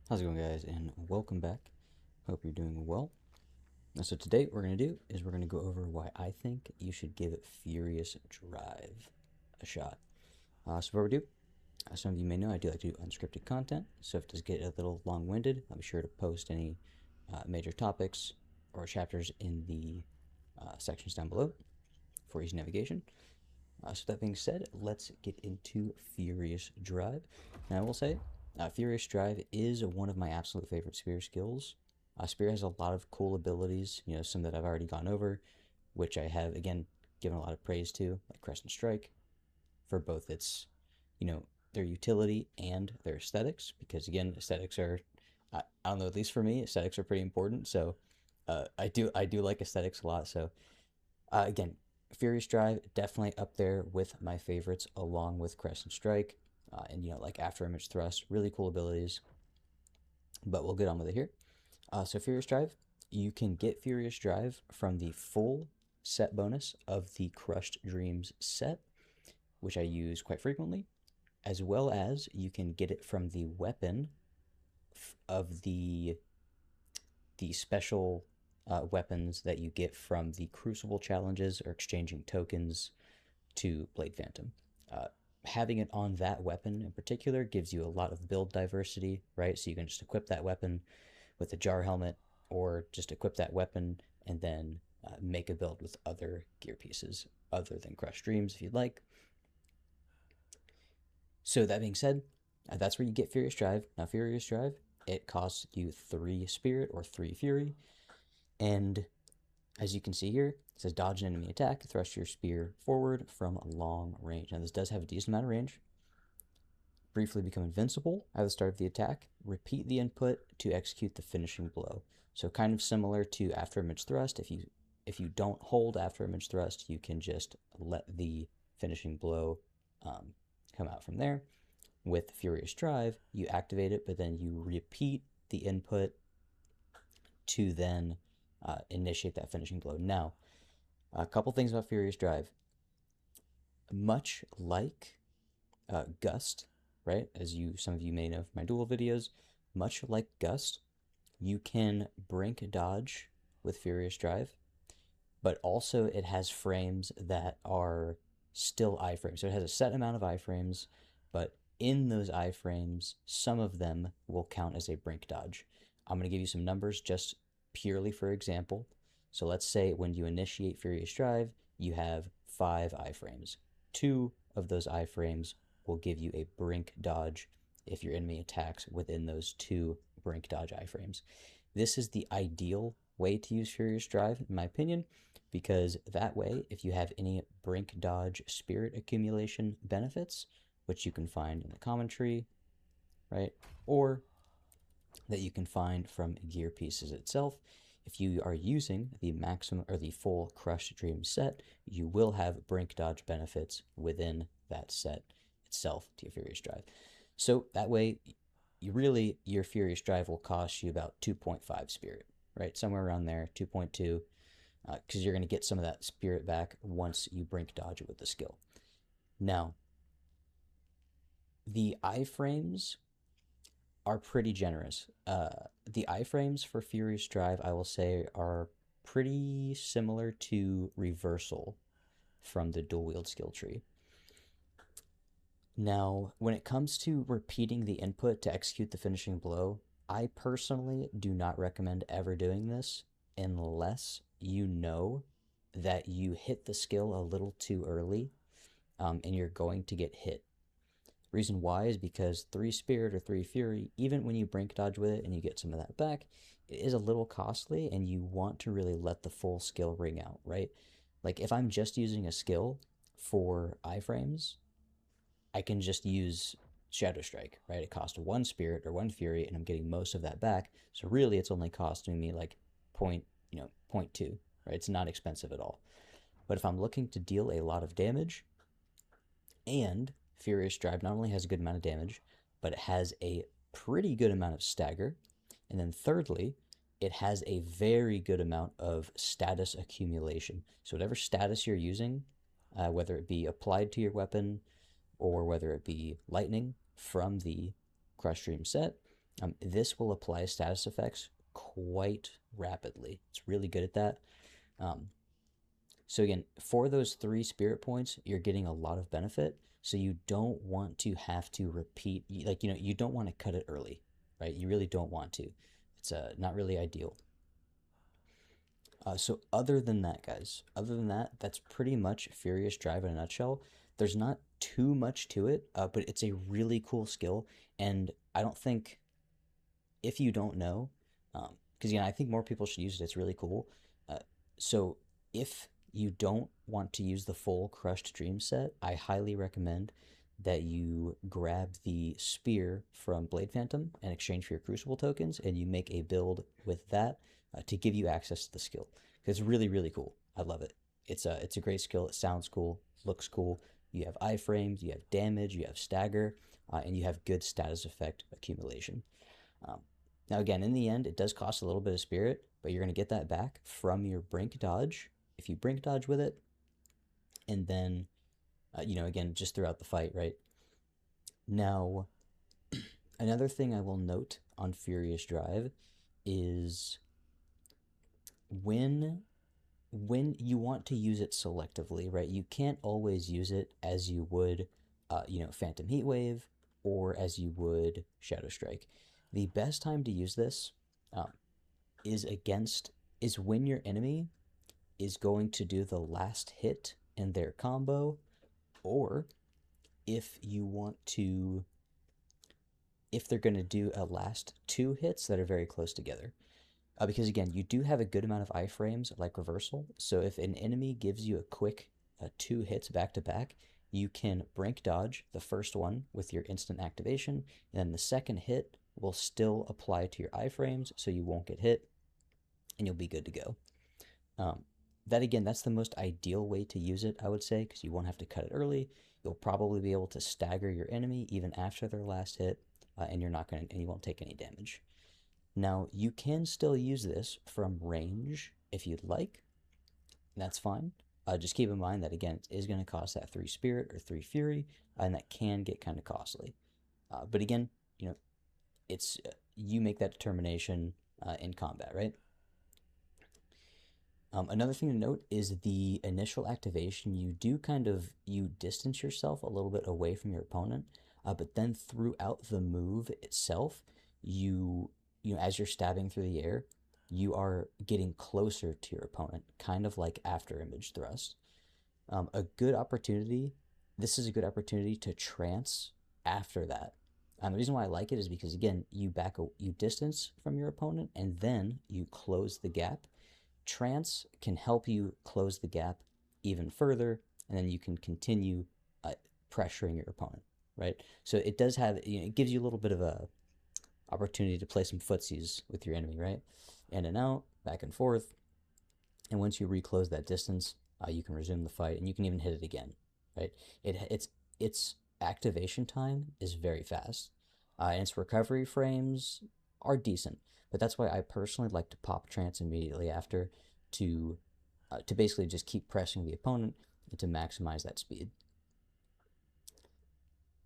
How's it going, guys, and welcome back. Hope you're doing well. So today what we're going to do is we're going to go over why I think you should give Furious Drive a shot. So before we do, some of you may know I do like to do unscripted content, so if it does get a little long-winded, I'll be sure to post any major topics or chapters in the sections down below for easy navigation. So that being said, let's get into Furious Drive. Now I will say, Furious Drive is one of my absolute favorite Spear skills. Spear has a lot of cool abilities, some that I've already gone over, which I have, again, given a lot of praise to, like Crescent Strike, for both its, their utility and their aesthetics, because again, aesthetics are, I don't know, at least for me, aesthetics are pretty important, so I do like aesthetics a lot, so again, Furious Drive definitely up there with my favorites, along with Crescent Strike, and like After Image Thrust, really cool abilities. But we'll get on with it here. So Furious Drive, you can get Furious Drive from the full set bonus of the Crushed Dreams set, which I use quite frequently, as well as you can get it from the weapon of the special weapons that you get from the Crucible challenges or exchanging tokens to Blade Phantom. Having it on that weapon in particular gives you a lot of build diversity, right? So you can just equip that weapon with a jar helmet, or just equip that weapon and then make a build with other gear pieces other than Crushed Dreams if you'd like. So that being said, that's where you get Furious Drive. Now Furious Drive, it costs you 3 Spirit or 3 Fury, and as you can see here, it says dodge an enemy attack, thrust your spear forward from long range. Now this does have a decent amount of range. Briefly become invincible at the start of the attack. Repeat the input to execute the finishing blow. So kind of similar to After Image Thrust. If you don't hold After Image Thrust, you can just let the finishing blow come out from there. With Furious Drive, you activate it, but then you repeat the input to then initiate that finishing blow. Now, a couple things about Furious Drive. Much like Gust, right? As some of you may know from my duel videos, much like Gust, you can brink dodge with Furious Drive, but also it has frames that are still iframes. So it has a set amount of iframes, but in those iframes, some of them will count as a brink dodge. I'm going to give you some numbers just purely for example. So let's say when you initiate Furious Drive, you have 5 iframes. 2 of those iframes will give you a brink dodge if your enemy attacks within those 2 brink dodge iframes. This is the ideal way to use Furious Drive, in my opinion, because that way, if you have any brink dodge spirit accumulation benefits, which you can find in the commentary, right, or that you can find from gear pieces itself, if you are using the maximum or the full Crushed Dream set, you will have brink dodge benefits within that set itself to your Furious Drive. So that way, your Furious Drive will cost you about 2.5 Spirit, right? Somewhere around there, 2.2, because you're going to get some of that Spirit back once you brink dodge it with the skill. Now, the iframes are pretty generous. The iframes for Furious Drive, I will say, are pretty similar to Reversal from the dual wield skill tree. Now, when it comes to repeating the input to execute the finishing blow, I personally do not recommend ever doing this unless you know that you hit the skill a little too early, and you're going to get hit. Reason why is because 3 Spirit or 3 Fury, even when you brink dodge with it and you get some of that back, it is a little costly, and you want to really let the full skill ring out, right? Like if I'm just using a skill for iframes, I can just use Shadow Strike, right? It costs 1 Spirit or 1 Fury, and I'm getting most of that back. So really, it's only costing me like point 0.2, right? It's not expensive at all. But if I'm looking to deal a lot of damage, and Furious Drive not only has a good amount of damage, but it has a pretty good amount of stagger. And then thirdly, it has a very good amount of status accumulation. So whatever status you're using, whether it be applied to your weapon or whether it be lightning from the Crush Dream set, This will apply status effects quite rapidly. It's really good at that. Um, so again, for those 3 spirit points, you're getting a lot of benefit. So you don't want to have to repeat, like, you don't want to cut it early, right? You really don't want to. It's not really ideal. So other than that, guys, other than that, that's pretty much Furious Drive in a nutshell. There's not too much to it, but it's a really cool skill, and I don't think if you don't know, because I think more people should use it. It's really cool. Uh, so if you don't want to use the full Crushed Dream set, I highly recommend that you grab the spear from Blade Phantom in exchange for your Crucible tokens, and you make a build with that to give you access to the skill. Because it's really, really cool. I love it. It's a great skill. It sounds cool, looks cool. You have iframes, you have damage, you have stagger, and you have good status effect accumulation. Um, Now, again, in the end, it does cost a little bit of spirit, but you're going to get that back from your brink dodge if you brink dodge with it. And then, again, just throughout the fight, right? Now, another thing I will note on Furious Drive is when you want to use it selectively, right? You can't always use it as you would, Phantom Heatwave or as you would Shadow Strike. The best time to use this um, is when your enemy is going to do the last hit in their combo, or if you want to, if they're going to do a last 2 hits that are very close together. Because again, you do have a good amount of iframes like reversal. So if an enemy gives you a quick 2 hits back to back, you can brink dodge the first one with your instant activation, and then the second hit will still apply to your iframes, so you won't get hit, and you'll be good to go. That again, that's the most ideal way to use it, I would say, because you won't have to cut it early. You'll probably be able to stagger your enemy even after their last hit, and you won't take any damage. Now, you can still use this from range if you'd like. That's fine. Just keep in mind that, again, it is going to cost that 3 Spirit or 3 Fury, and that can get kind of costly. But again, it's you make that determination in combat, right? Another thing to note is the initial activation. You distance yourself a little bit away from your opponent, but then throughout the move itself, as you're stabbing through the air, you are getting closer to your opponent, kind of like after image thrust. A good opportunity. This is a good opportunity to trance after that. The reason why I like it is because, again, you distance from your opponent and then you close the gap. Trance can help you close the gap even further, and then you can continue pressuring your opponent, right? So it does have, it gives you a little bit of a opportunity to play some footsies with your enemy, right? In and out, back and forth. And once you reclose that distance, you can resume the fight, and you can even hit it again, right? Its activation time is very fast, and its recovery frames are decent. But that's why I personally like to pop trance immediately after to basically just keep pressing the opponent and to maximize that speed.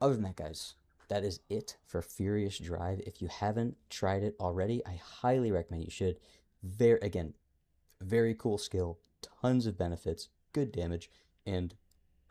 Other than that, guys, that is it for Furious Drive. If you haven't tried it already, I highly recommend you should. Very cool skill, tons of benefits, good damage, and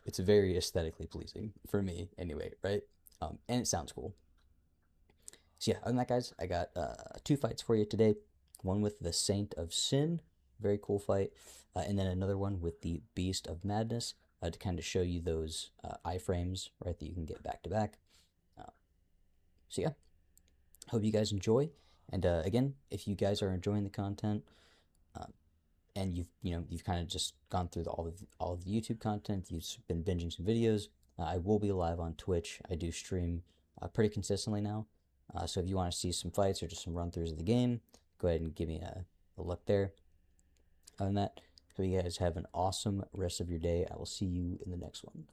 it's very aesthetically pleasing for me anyway, right? And it sounds cool. So yeah, other than that, guys, I got 2 fights for you today. One with the Saint of Sin, very cool fight, and then another one with the Beast of Madness to kind of show you those iframes, right, that you can get back to back. So yeah, hope you guys enjoy. And again, if you guys are enjoying the content, and you've kind of just gone through all of the YouTube content, you've been binging some videos. I will be live on Twitch. I do stream pretty consistently now. So if you want to see some fights or just some run-throughs of the game, go ahead and give me a look there. Other than that, hope you guys have an awesome rest of your day. I will see you in the next one.